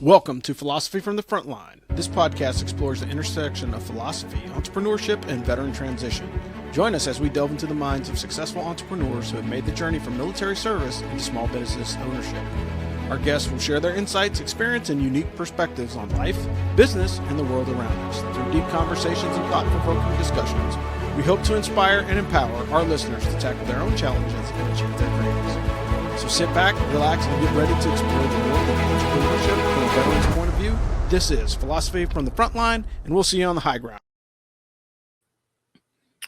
Welcome to Philosophy from the Frontline. This podcast explores the intersection of philosophy, entrepreneurship, and veteran transition. Join us as we delve into the minds of successful entrepreneurs who have made the journey from military service into small business ownership. Our guests will share their insights, experience, and unique perspectives on life, business, and the world around us. Through deep conversations and thought-provoking discussions, we hope to inspire and empower our listeners to tackle their own challenges and achieve their dreams. So sit back, relax, and get ready to explore the world of entrepreneurship from a veteran's point of view. This is Philosophy from the Frontline, and we'll see you on the high ground.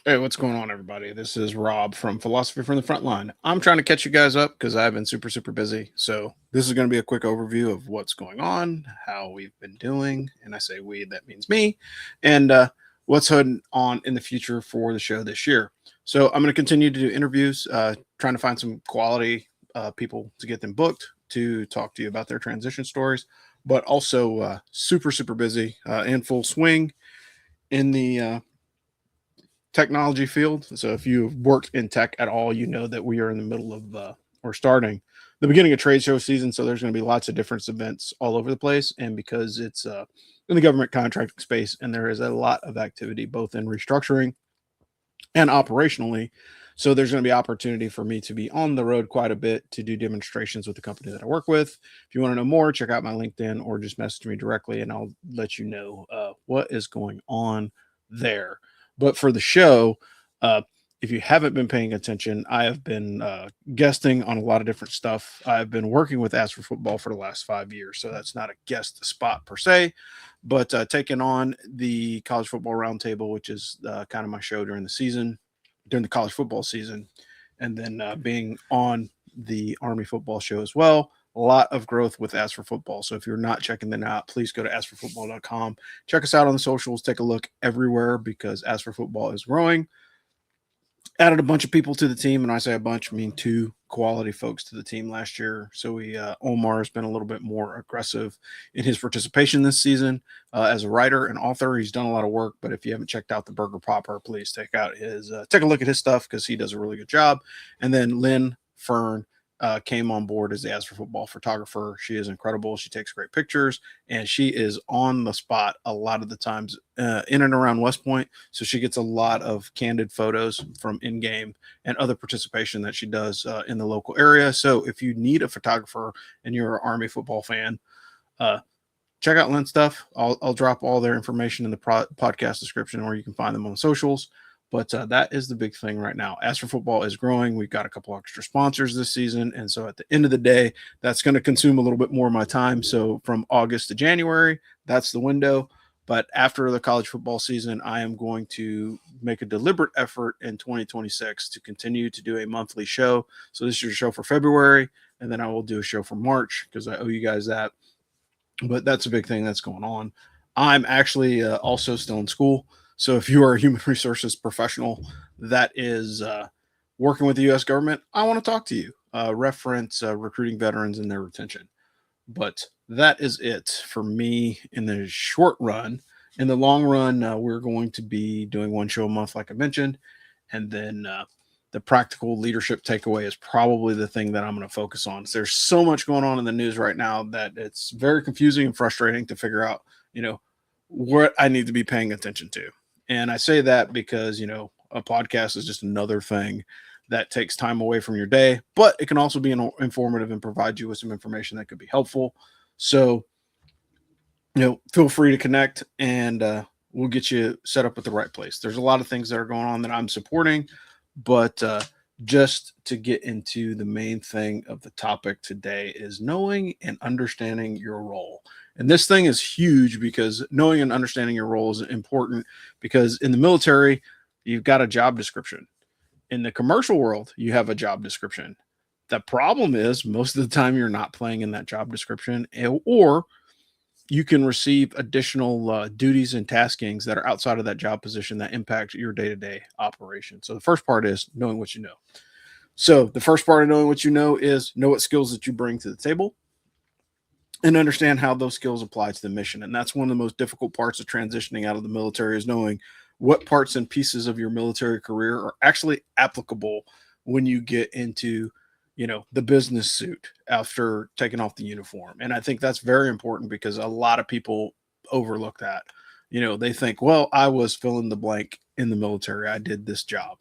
Hey, what's going on, everybody? This is Rob from Philosophy from the Frontline. I'm trying to catch you guys up because I've been super busy. So this is going to be a quick overview of what's going on, how we've been doing. And I say we, that means me. And what's heading on in the future for the show this year. So I'm going to continue to do interviews, trying to find some quality people to get them booked to talk to you about their transition stories, but also super busy in full swing in the technology field. So if you've worked in tech at all, you know that we are in the middle of or starting the beginning of trade show season. So there's going to be lots of different events all over the place. And because it's in the government contracting space, and there is a lot of activity both in restructuring and operationally. So there's going to be opportunity for me to be on the road quite a bit to do demonstrations with the company that I work with. If you want to know more, check out my LinkedIn or just message me directly and I'll let you know what is going on there. But for the show, if you haven't been paying attention, I have been guesting on a lot of different stuff. I've been working with Ask for Football for the last 5 years. So that's not a guest spot per se, but taking on the College Football Roundtable, which is kind of my show during the college football season, and then being on the Army football show as well. A lot of growth with Ask for Football. So if you're not checking them out, please go to askforfootball.com. Check us out on the socials. Take a look everywhere because Ask for Football is growing. Added a bunch of people to the team, and I say a bunch, I mean 2 quality folks to the team last year. So Omar has been a little bit more aggressive in his participation this season as a writer and author. He's done a lot of work, but if you haven't checked out the Burger Popper, please take a look at his stuff because he does a really good job. And then Lynn Fern came on board as the Ask for Football photographer. She is incredible. She takes great pictures, and she is on the spot a lot of the times in and around West Point. So she gets a lot of candid photos from in-game and other participation that she does in the local area. So if you need a photographer and you're an Army football fan, check out Lynn's stuff. I'll drop all their information in the podcast description, or you can find them on the socials. But that is the big thing right now. Ask for Football is growing. We've got a couple extra sponsors this season. And so at the end of the day, that's going to consume a little bit more of my time. So from August to January, that's the window. But after the college football season, I am going to make a deliberate effort in 2026 to continue to do a monthly show. So this is your show for February, and then I will do a show for March because I owe you guys that. But that's a big thing that's going on. I'm actually also still in school. So if you are a human resources professional that is working with the U.S. government, I want to talk to you. Reference recruiting veterans and their retention. But that is it for me in the short run. In the long run, we're going to be doing 1 show a month, like I mentioned. And then the practical leadership takeaway is probably the thing that I'm going to focus on. So there's so much going on in the news right now that it's very confusing and frustrating to figure out, what I need to be paying attention to. And I say that because, a podcast is just another thing that takes time away from your day, but it can also be informative and provide you with some information that could be helpful. So, feel free to connect and we'll get you set up with the right place. There's a lot of things that are going on that I'm supporting, but just to get into the main thing of the topic today is knowing and understanding your role. And this thing is huge because knowing and understanding your role is important because in the military, you've got a job description. In the commercial world, you have a job description. The problem is most of the time you're not playing in that job description, or you can receive additional duties and taskings that are outside of that job position that impact your day-to-day operation. So the first part is knowing what you know. So the first part of knowing what you know is know what skills that you bring to the table and understand how those skills apply to the mission. And that's one of the most difficult parts of transitioning out of the military is knowing what parts and pieces of your military career are actually applicable when you get into the business suit after taking off the uniform. And I think that's very important because a lot of people overlook that. They think, well, I was fill in the blank in the military. I did this job.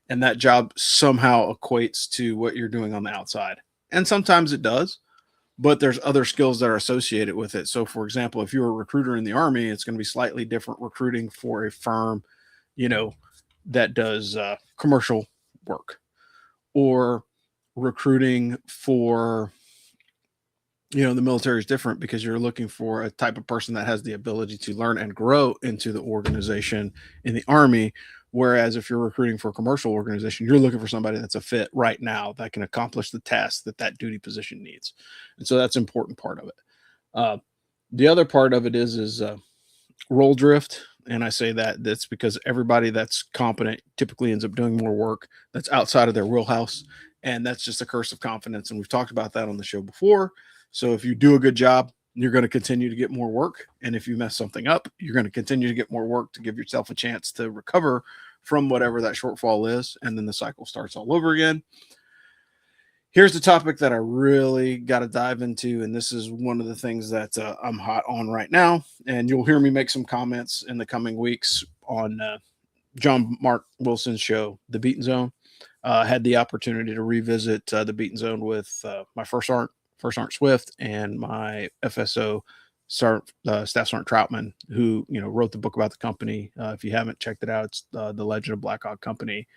And that job somehow equates to what you're doing on the outside. And sometimes it does, but there's other skills that are associated with it. So, for example, if you're a recruiter in the Army, it's going to be slightly different recruiting for a firm, you know, that does commercial work, or recruiting for the military is different because you're looking for a type of person that has the ability to learn and grow into the organization in the Army. Whereas if you're recruiting for a commercial organization, you're looking for somebody that's a fit right now that can accomplish the task that duty position needs. And so that's an important part of it. uh, the other part of it is role drift. And I say that's because everybody that's competent typically ends up doing more work that's outside of their wheelhouse. And that's just a curse of confidence. And we've talked about that on the show before. So if you do a good job, you're going to continue to get more work. And if you mess something up, you're going to continue to get more work to give yourself a chance to recover from whatever that shortfall is. And then the cycle starts all over again. Here's the topic that I really got to dive into. And this is one of the things that I'm hot on right now. And you'll hear me make some comments in the coming weeks on John Mark Wilson's show, The Beaten Zone. Had the opportunity to revisit The Beaten Zone with my first Sergeant Swift and my FSO Staff Sergeant Troutman, who wrote the book about the company. If you haven't checked it out, it's The Legend of Black Hawk Company.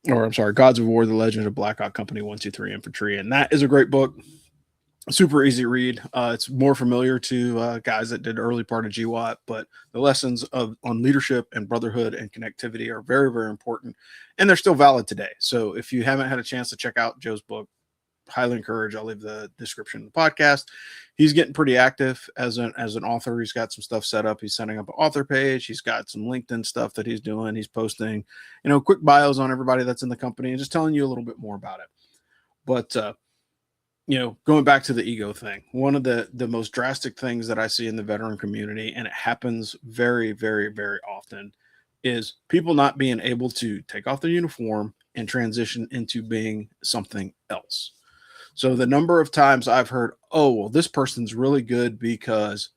Or I'm sorry, Gods of War, The Legend of Black Hawk Company 123 Infantry. And that is a great book. Super easy read. It's more familiar to guys that did early part of GWAT, but the lessons on leadership and brotherhood and connectivity are very, very important. And they're still valid today. So if you haven't had a chance to check out Joe's book, highly encourage. I'll leave the description of the podcast. He's getting pretty active as an author. He's got some stuff set up. He's setting up an author page. He's got some LinkedIn stuff that he's doing. He's posting, quick bios on everybody that's in the company and just telling you a little bit more about it. But, going back to the ego thing, one of the most drastic things that I see in the veteran community, and it happens very, very, very often, is people not being able to take off their uniform and transition into being something else. So the number of times I've heard, oh, well, this person's really good because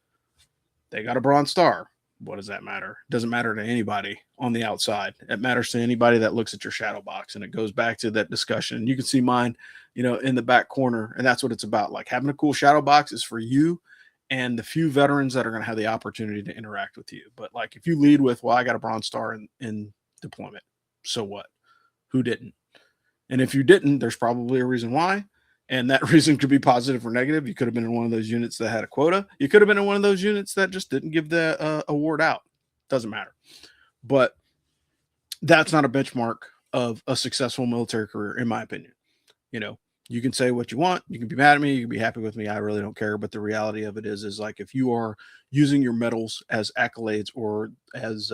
they got a Bronze Star. What does that matter? It doesn't matter to anybody on the outside. It matters to anybody that looks at your shadow box. And it goes back to that discussion. You can see mine, in the back corner. And that's what it's about. Like, having a cool shadow box is for you and the few veterans that are going to have the opportunity to interact with you. But like, if you lead with, well, I got a Bronze Star in deployment, so what? Who didn't? And if you didn't, there's probably a reason why. And that reason could be positive or negative. You could have been in one of those units that had a quota. You could have been in one of those units that just didn't give the award out. Doesn't matter. But that's not a benchmark of a successful military career, in my opinion. You can say what you want. You can be mad at me. You can be happy with me. I really don't care. But the reality of it is like, if you are using your medals as accolades or as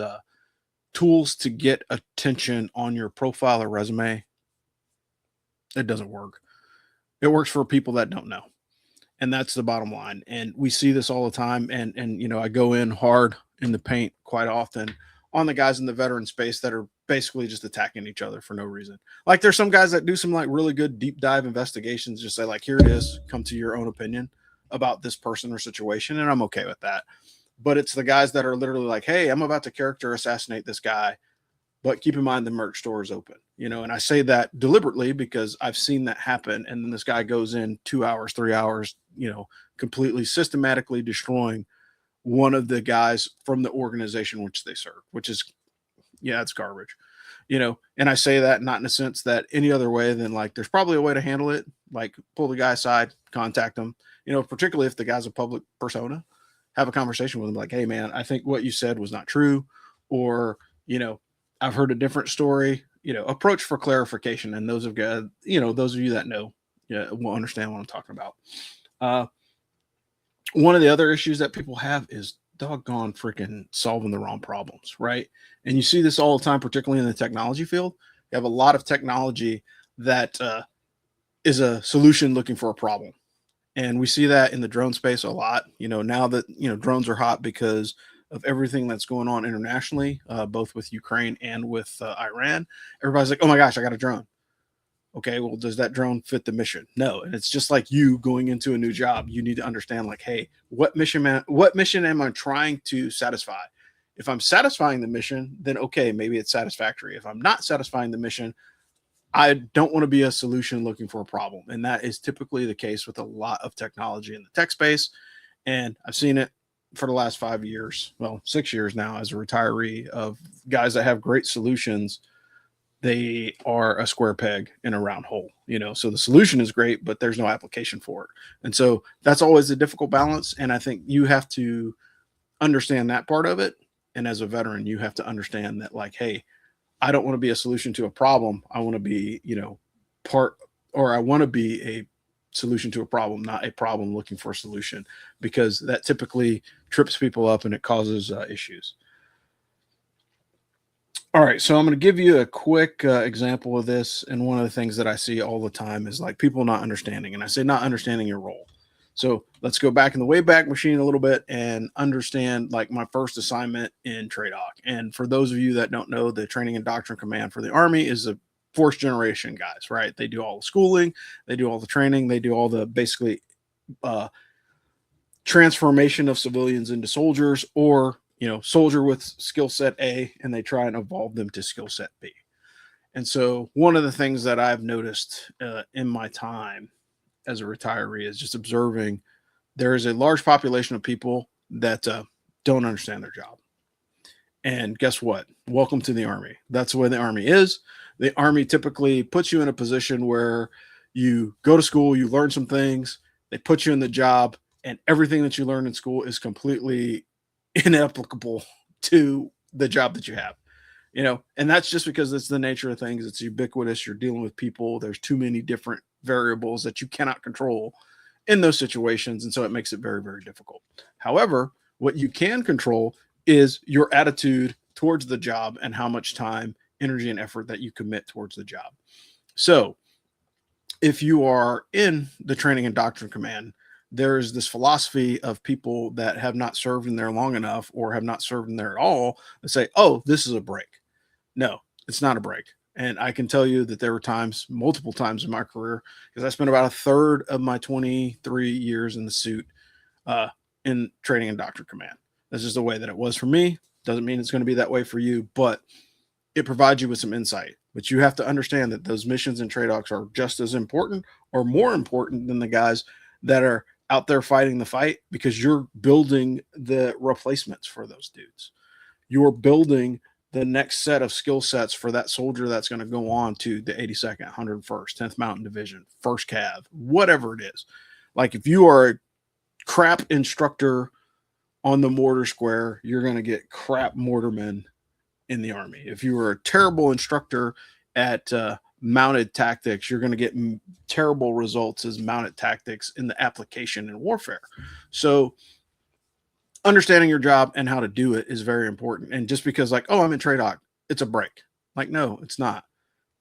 tools to get attention on your profile or resume, it doesn't work. It works for people that don't know. And that's the bottom line. And we see this all the time. And I go in hard in the paint quite often on the guys in the veteran space that are basically just attacking each other for no reason. Like, there's some guys that do some like really good deep dive investigations, just say like, here it is, come to your own opinion about this person or situation. And I'm okay with that. But it's the guys that are literally like, hey, I'm about to character assassinate this guy, but keep in mind the merch store is open, and I say that deliberately because I've seen that happen. And then this guy goes in 2 hours, 3 hours, completely systematically destroying one of the guys from the organization which they serve, which is, it's garbage, and I say that not in a sense that any other way than like, there's probably a way to handle it. Like, pull the guy aside, contact him, particularly if the guy's a public persona, have a conversation with him. Like, hey man, I think what you said was not true. Or, I've heard a different story, approach for clarification. And those of you that know, will understand what I'm talking about. One of the other issues that people have is doggone freaking solving the wrong problems, right? And you see this all the time, particularly in the technology field. You have a lot of technology that is a solution looking for a problem. And we see that in the drone space a lot, now that, drones are hot because of everything that's going on internationally, both with Ukraine and with Iran. Everybody's like, oh my gosh, I got a drone. Okay, well, does that drone fit the mission? No. And it's just like you going into a new job. You need to understand, like, hey, what mission am I trying to satisfy? If I'm satisfying the mission, then okay, maybe it's satisfactory. If I'm not satisfying the mission, I don't want to be a solution looking for a problem. And that is typically the case with a lot of technology in the tech space. And I've seen it for the last 5 years, well, 6 years now as a retiree, of guys that have great solutions. They are a square peg in a round hole, so the solution is great, but there's no application for it. And so that's always a difficult balance. And I think you have to understand that part of it. And as a veteran, you have to understand that, like, hey, I don't want to be a solution to a problem. I want to be, I want to be a solution to a problem, not a problem looking for a solution, because that typically trips people up and it causes issues. All right, so I'm going to give you a quick example of this. And one of the things that I see all the time is like people not understanding. And I say not understanding your role. So let's go back in the Wayback Machine a little bit and understand like my first assignment in TRADOC. And for those of you that don't know, the Training and Doctrine Command for the Army is a fourth generation guys, right? They do all the schooling, they do all the training, they do all the basically transformation of civilians into soldiers, or soldier with skill set A, and they try and evolve them to skill set B. And so one of the things that I've noticed in my time as a retiree is just observing there is a large population of people that don't understand their job. And guess what? Welcome to the Army. That's the way the Army is. The Army typically puts you in a position where you go to school, you learn some things, they put you in the job, and everything that you learn in school is completely inapplicable to the job that you have. And that's just because it's the nature of things. It's ubiquitous. You're dealing with people. There's too many different variables that you cannot control in those situations. And so it makes it very, very difficult. However, what you can control is your attitude towards the job and how much time, energy, and effort that you commit towards the job. So if you are in the Training and Doctrine Command, there is this philosophy of people that have not served in there long enough or have not served in there at all that say, oh, this is a break. No, it's not a break. And I can tell you that there were times, multiple times in my career, because I spent about a third of my 23 years in the suit in Training and Doctrine Command. That's just the way that it was for me. Doesn't mean it's going to be that way for you, but it provides you with some insight. But you have to understand that those missions and TRADOCs are just as important or more important than the guys that are out there fighting the fight, because you're building the replacements for those dudes. You're building the next set of skill sets for that soldier that's going to go on to the 82nd, 101st, 10th Mountain Division, 1st Cav, whatever it is. Like if you are a crap instructor on the mortar square, you're going to get crap mortarmen in the Army. If you are a terrible instructor at mounted tactics, you're going to get terrible results as mounted tactics in the application in warfare. So understanding your job and how to do it is very important. And just because like, oh, I'm in TRADOC, it's a break. Like, no, it's not.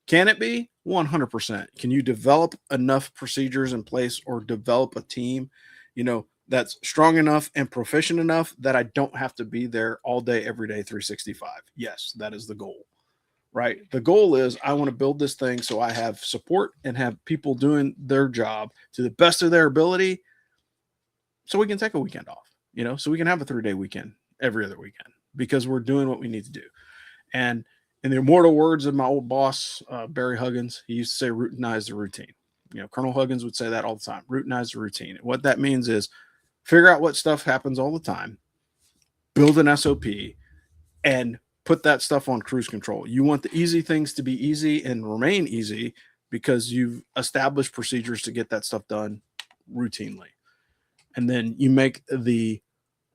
Can it be? 100%. Can you develop enough procedures in place or develop a team, that's strong enough and proficient enough that I don't have to be there all day, every day, 365? Yes, that is the goal. Right. The goal is I want to build this thing so I have support and have people doing their job to the best of their ability, so we can take a weekend off, so we can have a 3-day weekend every other weekend, because we're doing what we need to do. And in the immortal words of my old boss, Barry Huggins, he used to say, routinize the routine. Colonel Huggins would say that all the time, routinize the routine. And what that means is figure out what stuff happens all the time, build an SOP, and put that stuff on cruise control. You want the easy things to be easy and remain easy because you've established procedures to get that stuff done routinely. And then you make the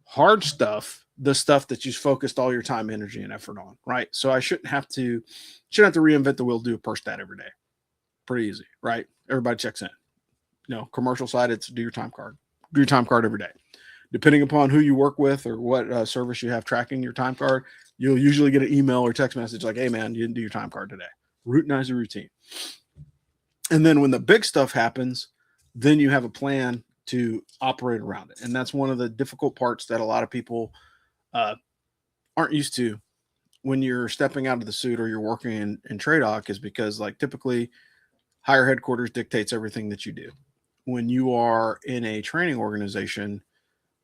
hard stuff the stuff that you've focused all your time, energy, and effort on, right? So I shouldn't have to reinvent the wheel, do a per stat every day. Pretty easy, right? Everybody checks in. Commercial side, it's do your time card. Do your time card every day. Depending upon who you work with or what service you have tracking your time card, you'll usually get an email or text message like, hey, man, you didn't do your time card today. Routinize your routine. And then when the big stuff happens, then you have a plan to operate around it. And that's one of the difficult parts that a lot of people aren't used to when you're stepping out of the suit or you're working in TRADOC, is because like typically higher headquarters dictates everything that you do. When you are in a training organization,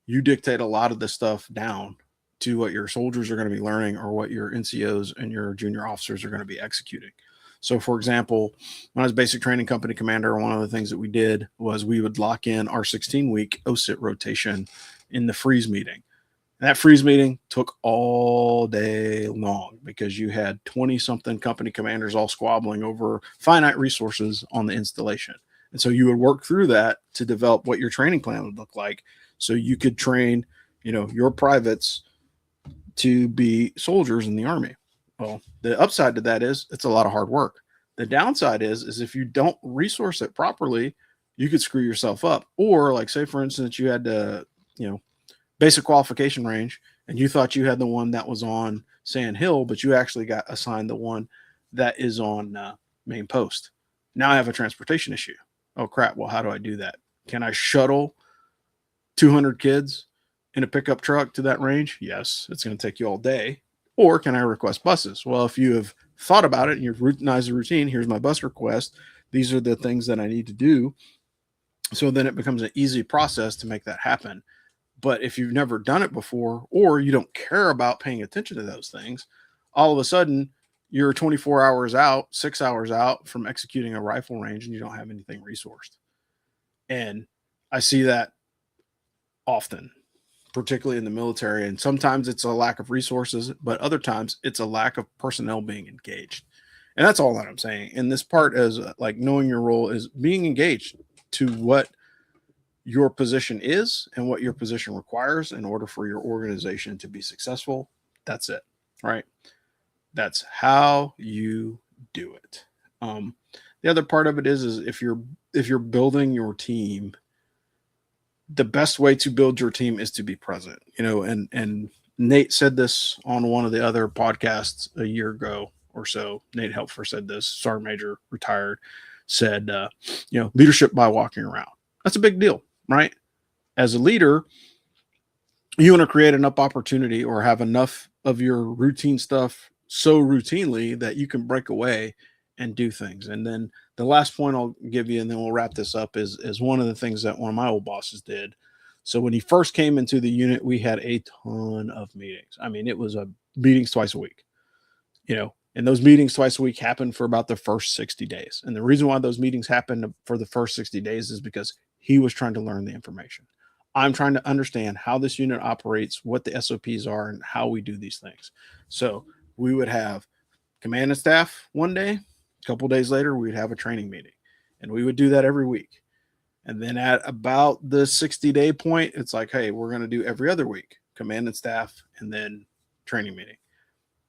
you dictate a lot of the stuff down to what your soldiers are going to be learning or what your NCOs and your junior officers are going to be executing. So, for example, when I was basic training company commander, one of the things that we did was we would lock in our 16-week OSIT rotation in the freeze meeting. And that freeze meeting took all day long because you had 20-something company commanders all squabbling over finite resources on the installation. And so you would work through that to develop what your training plan would look like so you could train, your privates to be soldiers in the Army. Well, the upside to that is it's a lot of hard work. The downside is if you don't resource it properly, you could screw yourself up. Or like, say, for instance, you had to, basic qualification range, and you thought you had the one that was on Sand Hill, but you actually got assigned the one that is on main post. Now I have a transportation issue. Oh, crap. Well, how do I do that? Can I shuttle 200 kids in a pickup truck to that range? Yes, it's going to take you all day. Or can I request buses? Well, if you have thought about it and you've routinized the routine, here's my bus request. These are the things that I need to do. So then it becomes an easy process to make that happen. But if you've never done it before, or you don't care about paying attention to those things, all of a sudden you're 24 hours out, 6 hours out from executing a rifle range and you don't have anything resourced. And I see that often, particularly in the military. And sometimes it's a lack of resources, but other times it's a lack of personnel being engaged. And that's all that I'm saying. And this part is like knowing your role is being engaged to what your position is and what your position requires in order for your organization to be successful. That's it, right? That's how you do it. The other part of it is if you're building your team, the best way to build your team is to be present. And Nate said this on one of the other podcasts a year ago or so. Nate Helfer said this. Sergeant Major, retired, said, leadership by walking around. That's a big deal. Right? As a leader, you want to create enough opportunity or have enough of your routine stuff so routinely that you can break away and do things. And then the last point I'll give you, and then we'll wrap this up, is one of the things that one of my old bosses did. So when he first came into the unit, we had a ton of meetings. I mean, it was meetings twice a week, and those meetings twice a week happened for about the first 60 days. And the reason why those meetings happened for the first 60 days is because he was trying to learn the information. I'm trying to understand how this unit operates, what the SOPs are, and how we do these things. So we would have command and staff one day. A couple days later, we'd have a training meeting. And we would do that every week. And then at about the 60-day point, it's like, hey, we're going to do every other week, command and staff, and then training meeting.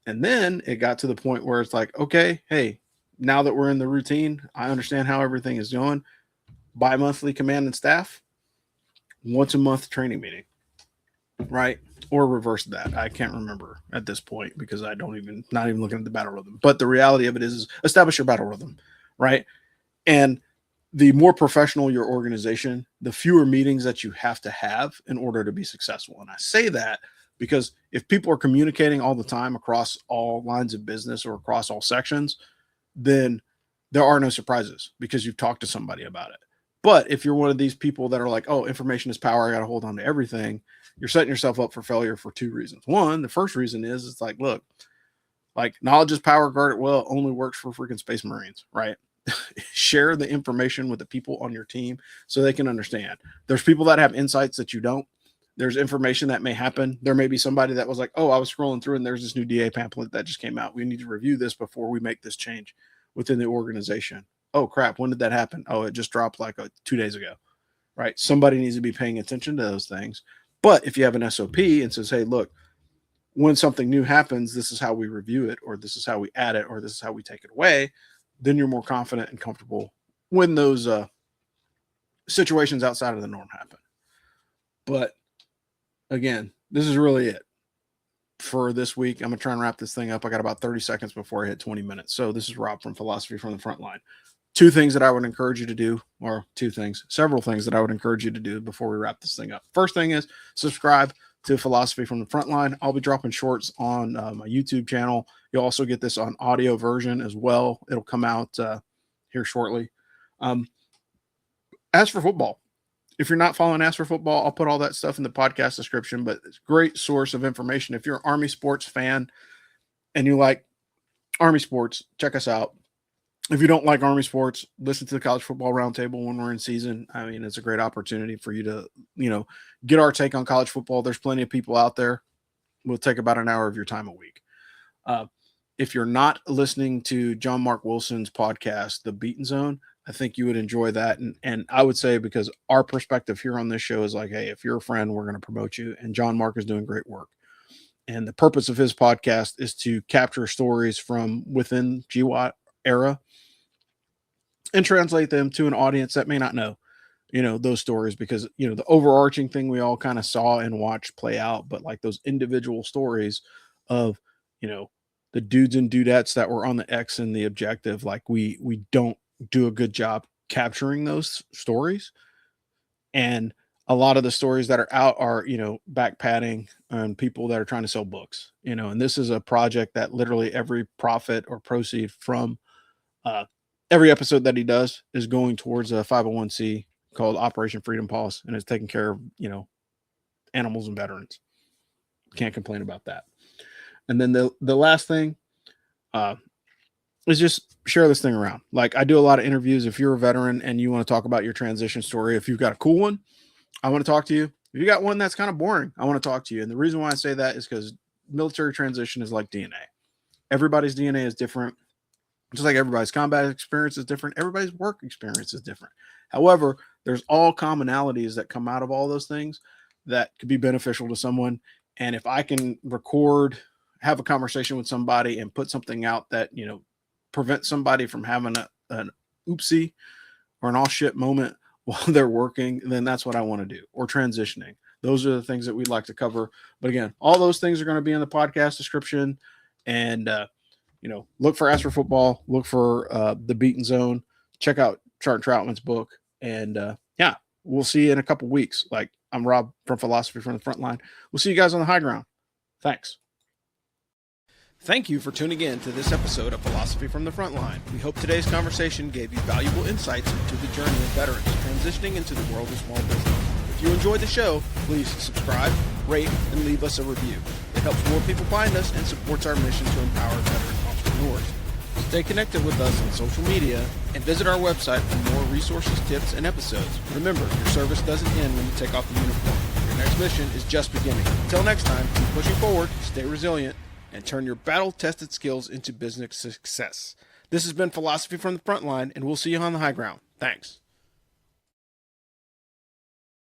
And then it got to the point where it's like, okay, hey, now that we're in the routine, I understand how everything is going. Bi-monthly command and staff, once a month training meeting, right? Or reverse that. I can't remember at this point because not even looking at the battle rhythm. But the reality of it is establish your battle rhythm, right? And the more professional your organization, the fewer meetings that you have to have in order to be successful. And I say that because if people are communicating all the time across all lines of business or across all sections, then there are no surprises because you've talked to somebody about it. But if you're one of these people that are like, oh, information is power, I got to hold on to everything, you're setting yourself up for failure for two reasons. One, the first reason is it's like, look, like knowledge is power, guard it well, only works for freaking Space Marines, right? Share the information with the people on your team so they can understand. There's people that have insights that you don't. There's information that may happen. There may be somebody that was like, oh, I was scrolling through and there's this new DA pamphlet that just came out. We need to review this before we make this change within the organization. Oh, crap. When did that happen? Oh, it just dropped like 2 days ago, right? Somebody needs to be paying attention to those things. But if you have an SOP and says, hey, look, when something new happens, this is how we review it, or this is how we add it, or this is how we take it away, then you're more confident and comfortable when those situations outside of the norm happen. But again, this is really it for this week. I'm going to try and wrap this thing up. I got about 30 seconds before I hit 20 minutes. So this is Rob from Philosophy from the Frontline. Two things that I would encourage you to do, or several things that I would encourage you to do before we wrap this thing up. First thing is subscribe to Philosophy from the Frontline. I'll be dropping shorts on my YouTube channel. You'll also get this on audio version as well. It'll come out here shortly. As for football, if you're not following As for Football, I'll put all that stuff in the podcast description, but it's a great source of information. If you're an Army sports fan and you like Army sports, check us out. If you don't like Army sports, listen to the College Football Roundtable when we're in season. I mean, it's a great opportunity for you to, get our take on college football. There's plenty of people out there. We'll take about an hour of your time a week. If you're not listening to John Mark Wilson's podcast, The Beaten Zone, I think you would enjoy that. And I would say, because our perspective here on this show is like, hey, if you're a friend, we're going to promote you. And John Mark is doing great work. And the purpose of his podcast is to capture stories from within GWAT era and translate them to an audience that may not know, those stories, because, the overarching thing we all kind of saw and watched play out, but like those individual stories of, the dudes and dudettes that were on the X and the Objective, like we don't do a good job capturing those stories. And a lot of the stories that are out are, back padding and people that are trying to sell books, and this is a project that literally every profit or proceed from every episode that he does is going towards a 501c called Operation Freedom Paws, and it's taking care of, animals and veterans. Can't complain about that. And then the last thing is just share this thing around. Like, I do a lot of interviews. If you're a veteran and you want to talk about your transition story, if you've got a cool one, I want to talk to you. If you got one that's kind of boring, I want to talk to you. And the reason why I say that is because military transition is like DNA. Everybody's DNA is different. Just like everybody's combat experience is different, everybody's work experience is different. However, there's all commonalities that come out of all those things that could be beneficial to someone. And if I can record, have a conversation with somebody and put something out that, prevents somebody from having an oopsie or an all shit moment while they're working, then that's what I want to do. Or transitioning. Those are the things that we'd like to cover. But again, all those things are going to be in the podcast description. And, look for As for Football, look for The Beaten Zone, check out Chart Troutman's book. And we'll see you in a couple weeks. Like, I'm Rob from Philosophy from the Frontline. We'll see you guys on the high ground. Thanks. Thank you for tuning in to this episode of Philosophy from the Frontline. We hope today's conversation gave you valuable insights into the journey of veterans transitioning into the world of small business. If you enjoyed the show, please subscribe, rate, and leave us a review. It helps more people find us and supports our mission to empower veteran entrepreneurs. Stay connected with us on social media and visit our website for more resources, tips, and episodes. Remember, your service doesn't end when you take off the uniform. Your next mission is just beginning. Until next time, keep pushing forward, stay resilient, and turn your battle-tested skills into business success. This has been Philosophy from the Frontline, and we'll see you on the high ground. Thanks.